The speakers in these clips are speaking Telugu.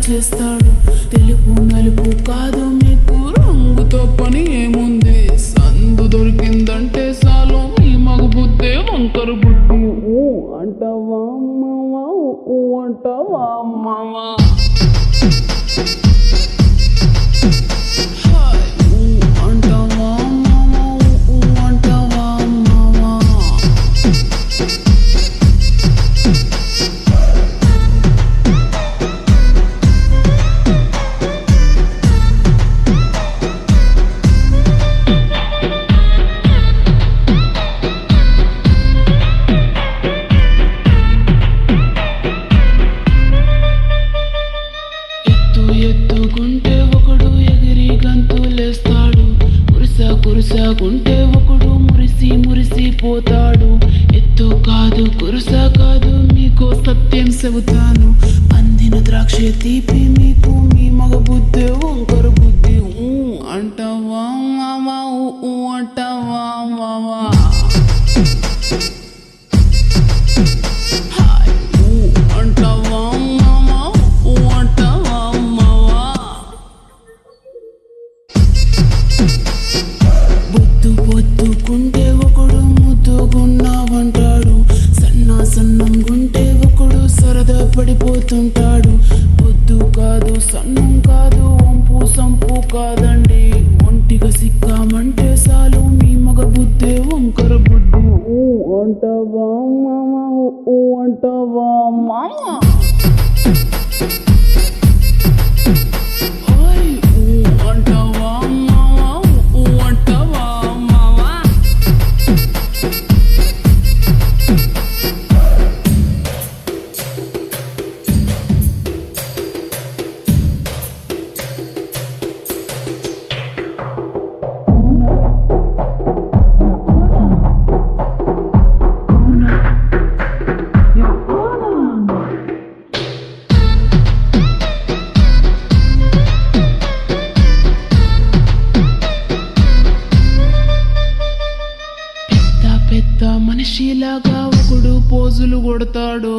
చేస్తాడు. తెలుపు నలుపు కాదు మీకు రంగుతో పని ఏముంది, సందు దొరికిందంటే చాలు మీ మగ బుద్ధే వంకర బుద్ధి. అంటావా మావా, అంటావా మావా, ఎత్తుకుంటే ఒకడు ఎగిరి గంతులేస్తాడు, కురుసాకుంటే ఒకడు మురిసి మురిసిపోతాడు. ఎత్తు కాదు కురుస కాదు మీకు సత్యం చెబుతాను, అందిన ద్రాక్ష తీపి మీకు మీ మగ బుద్ధి వంకర బుద్ధి. అంటావా మావా, అంటావా మావా, అంటావా మావా, అంటావా మావా. పొద్దుకుంటే ఒకడు ముద్దుగున్నావంటాడు, సన్నం గుంటే ఒకడు సరదా పడిపోతుంటాడు. పొద్దు కాదు సన్నం కాదు వంపు సంపు కాదండి, ఒంటిగా సిక్కామంటే చాలు మీ మగ బుద్ధే వంకర బుద్ధి. అంటావా మామా, అంటావా మామా, అంటావా మావా, అంటావా మావా. పెద్ద మనిషిలాగా ఒకడు పోజులు కొడతాడు,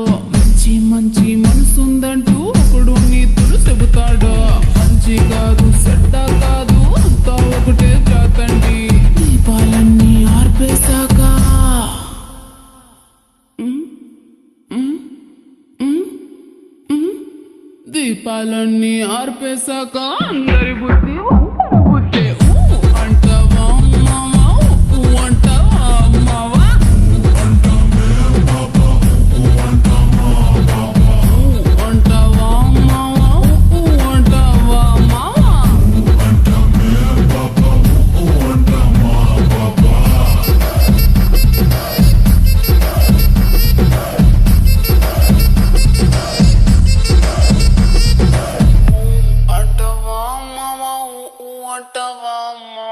మంచి మనసుందంటూ ఒకడు నీతులు చెబుతాడు. మంచి కాదు చెడ్డ కాదు అంతా ఒకటే జాతండి, దీపాలన్నీ ఆర్పేశాక దీపాలన్నీ ఆర్పేశాక అందరి బుద్ధి వంకర బుద్ధి. అంటావా మావా, అంటావా మావా, అంటావా మావా, అంటావా మావా. అంటావా మావా, అంటావా మావా.